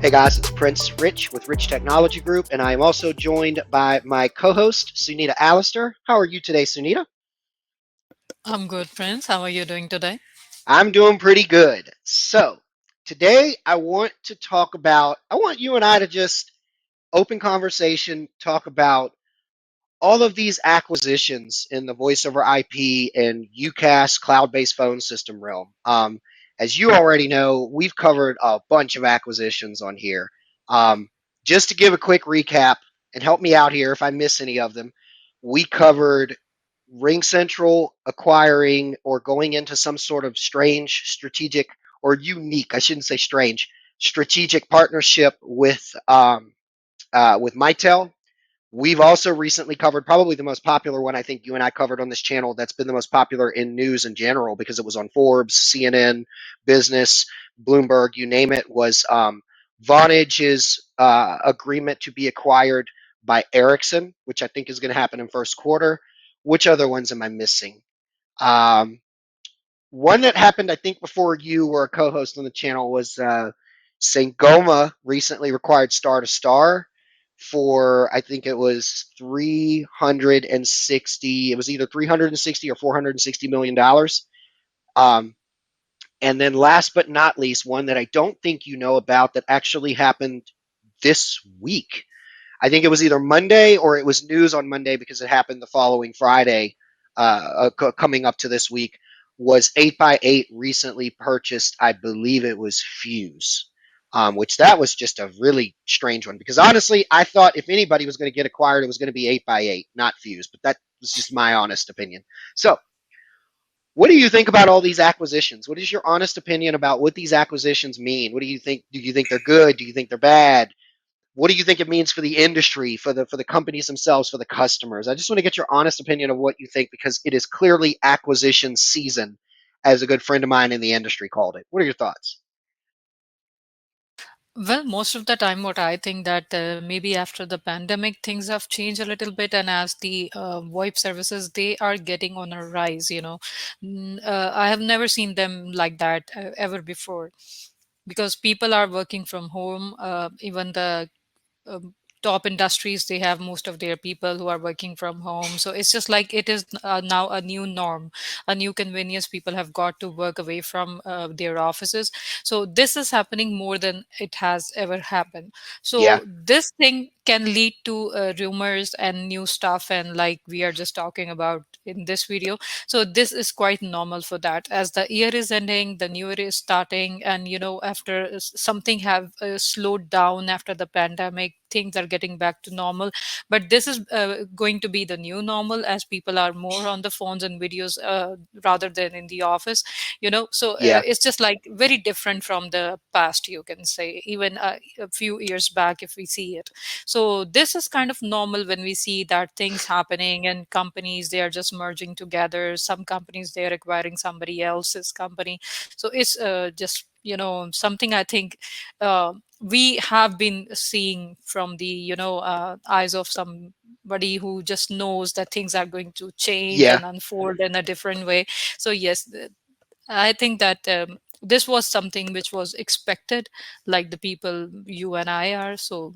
Hey guys, it's Prince Rich with Rich Technology Group, and I am also joined by my co-host, Sunita Allister. How are you today, Sunita? I'm good, Prince. How are you doing today? I'm doing pretty good. So, today I want you and I to just open conversation, talk about all of these acquisitions in the voice over IP and UCAS cloud-based phone system realm. As you already know, we've covered a bunch of acquisitions on here. Um, just to give a quick recap and help me out here if I miss any of them, we covered Ring Central acquiring or going into some sort of strange strategic or unique, I shouldn't say strange, strategic partnership with Mitel. We've also recently covered probably the most popular one I think you and I covered on this channel that's been the most popular in news in general because it was on Forbes, CNN, Business, Bloomberg, you name it, was Vonage's agreement to be acquired by Ericsson, which I think is going to happen in first quarter. Which other ones am I missing? Um, One that happened, I think, before you were a co-host on the channel was Sangoma recently required Star to Star for I think it was 360. It was either 360 or 460 million dollars. Um, and then last but not least, one that I don't think you know about that actually happened this week. I think it was either Monday or it was news on Monday because it happened the following Friday, coming up to this week. Was 8x8 recently purchased? I believe it was Fuse, which that was just a really strange one because honestly, I thought if anybody was going to get acquired, it was going to be 8x8, not Fuse. But that was just my honest opinion. So, what do you think about all these acquisitions? What is your honest opinion about what these acquisitions mean? What do you think? Do you think they're good? Do you think they're bad? What do you think it means for the industry, for the companies themselves, for the customers? I just want to get your honest opinion of what you think because it is clearly acquisition season, as a good friend of mine in the industry called it. What are your thoughts? Well, most of the time, what I think that maybe after the pandemic, things have changed a little bit, and as the VoIP services, they are getting on a rise. I have never seen them like that ever before, because people are working from home. Even the um, top industries, they have most of their people who are working from home, so it's just like it is now a new norm, a new convenience. People have got to work away from their offices, so this is happening more than it has ever happened. Yeah, So this thing can lead to rumors and new stuff, and like we are just talking about in this video. So this is quite normal for that, as the year is ending, the new year is starting, and after something have slowed down after the pandemic, things are getting back to normal. But this is going to be the new normal, as people are more on the phones and videos rather than in the office. So yeah, it's just like very different from the past, you can say, even a few years back if we see it. So this is kind of normal when we see that things happening, and companies, they are just merging together. Some companies, they are acquiring somebody else's company. So it's just something I think we have been seeing from the eyes of somebody who just knows that things are going to change yeah, and unfold in a different way. So yes, I think that this was something which was expected, like the people you and I are. So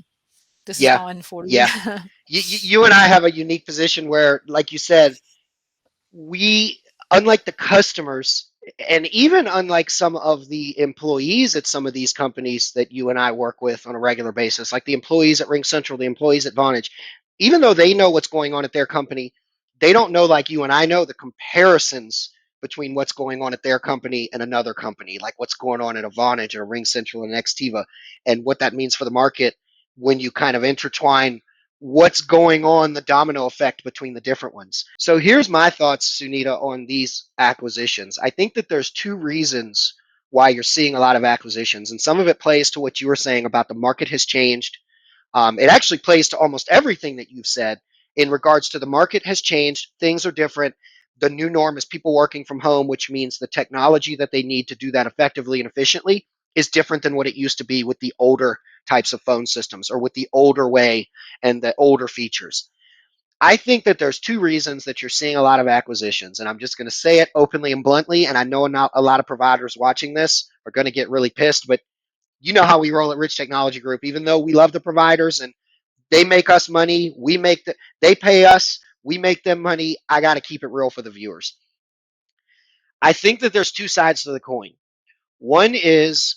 this is yeah, how unfolding. yeah. You and I have a unique position where, like you said, we, unlike the customers, and even unlike some of the employees at some of these companies that you and I work with on a regular basis, like the employees at Ring Central, the employees at Vonage, even though they know what's going on at their company, they don't know, like you and I know, the comparisons between what's going on at their company and another company, like what's going on at a Vonage or a Ring Central and Xtiva, and what that means for the market when you kind of intertwine what's going on, the domino effect between the different ones. So here's my thoughts, Sunita, on these acquisitions. I think that there's two reasons why you're seeing a lot of acquisitions, and some of it plays to what you were saying about the market has changed. It actually plays to almost everything that you've said in regards to the market has changed, things are different. The new norm is people working from home, which means the technology that they need to do that effectively and efficiently is different than what it used to be with the older types of phone systems or with the older way and the older features. I think that there's two reasons that you're seeing a lot of acquisitions, and I'm just going to say it openly and bluntly. And I know not a lot of providers watching this are going to get really pissed, but You know how we roll at Rich Technology Group. Even though we love the providers and they make us money, they pay us, we make them money. I got to keep it real for the viewers. I think that there's two sides to the coin. One is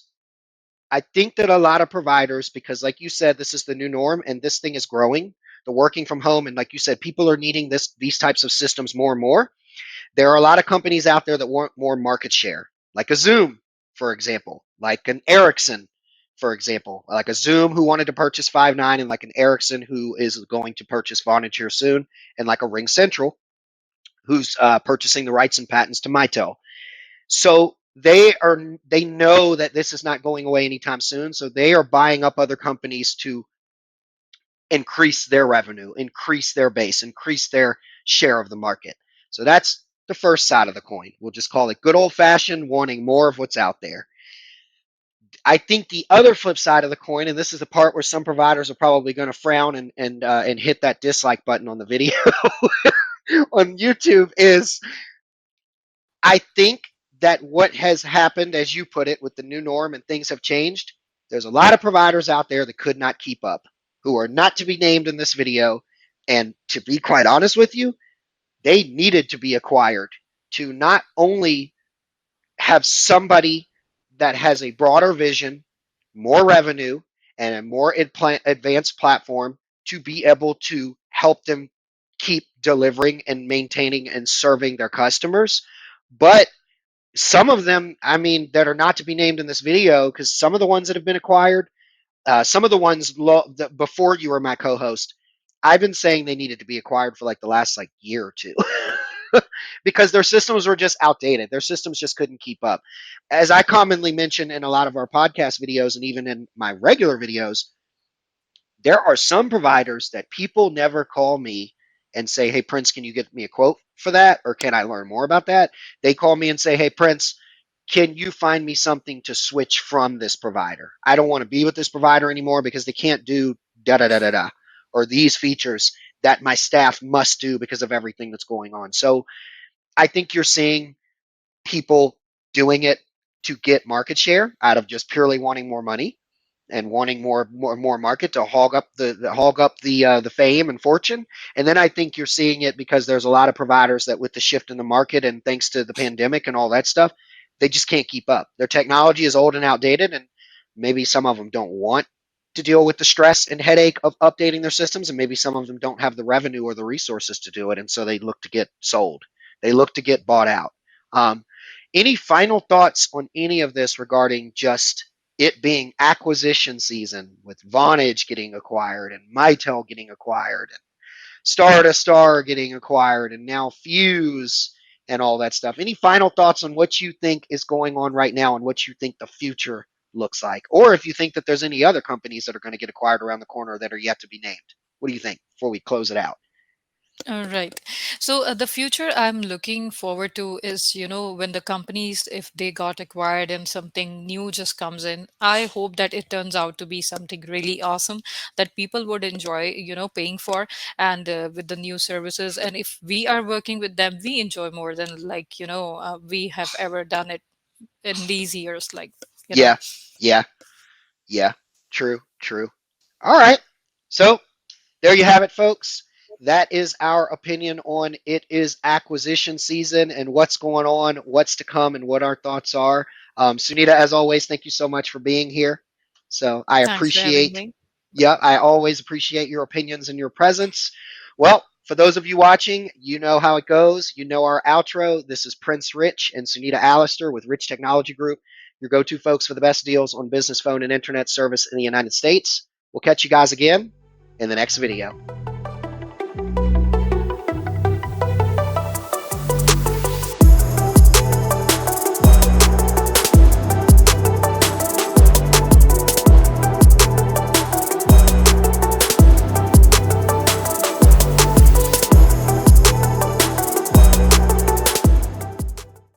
I think that a lot of providers, because like you said, this is the new norm and this thing is growing, the working from home, and like you said, people are needing these types of systems more and more. There are a lot of companies out there that want more market share, like a Zoom, for example, like an Ericsson, for example, like a Zoom who wanted to purchase Five9, and like an Ericsson who is going to purchase Vonage here soon, and like a Ring Central who's purchasing the rights and patents to Mitel. So they know that this is not going away anytime soon. So they are buying up other companies to increase their revenue, increase their base, increase their share of the market. So that's the first side of the coin. We'll just call it good old fashioned wanting more of what's out there. I think the other flip side of the coin, and this is the part where some providers are probably going to frown and hit that dislike button on the video on YouTube, is I think that what has happened, as you put it, with the new norm and things have changed, there's a lot of providers out there that could not keep up, who are not to be named in this video. And to be quite honest with you, they needed to be acquired to not only have somebody that has a broader vision, more revenue, and a more advanced platform to be able to help them keep delivering and maintaining and serving their customers. But some of them, I mean, that are not to be named in this video, because some of the ones that have been acquired, some of the ones before you were my co-host, I've been saying they needed to be acquired for like the last like year or two because their systems were just outdated. Their systems just couldn't keep up. As I commonly mention in a lot of our podcast videos and even in my regular videos, there are some providers that people never call me and say, "Hey, Prince, can you get me a quote for that? Or can I learn more about that?" They call me and say, "Hey, Prince, can you find me something to switch from this provider? I don't want to be with this provider anymore because they can't do da da da da da, or these features that my staff must do because of everything that's going on." So I think you're seeing people doing it to get market share out of just purely wanting more money and wanting more market to hog up the fame and fortune. And then I think you're seeing it because there's a lot of providers that, with the shift in the market and thanks to the pandemic and all that stuff, they just can't keep up. Their technology is old and outdated, and maybe some of them don't want to deal with the stress and headache of updating their systems, and maybe some of them don't have the revenue or the resources to do it, and so they look to get sold. They look to get bought out. Um, any final thoughts on any of this regarding just it being acquisition season with Vonage getting acquired and Mitel getting acquired and Star to Star getting acquired and now Fuse and all that stuff? Any final thoughts on what you think is going on right now and what you think the future looks like? Or if you think that there's any other companies that are going to get acquired around the corner that are yet to be named. What do you think before we close it out? All right. So the future I'm looking forward to is, when the companies, if they got acquired and something new just comes in, I hope that it turns out to be something really awesome that people would enjoy, paying for, and with the new services. And if we are working with them, we enjoy more than like, we have ever done it in these years, like, you know. Yeah, yeah, yeah. True, true. All right. So there you have it, folks. That is our opinion on it is acquisition season and what's going on, what's to come, and what our thoughts are. Sunita, as always, thank you so much for being here. So I Thanks for having appreciate, me. yeah, I always appreciate your opinions and your presence. Well, for those of you watching, you know how it goes. You know our outro. This is Prince Rich and Sunita Allister with Rich Technology Group, your go to folks for the best deals on business phone and internet service in the United States. We'll catch you guys again in the next video.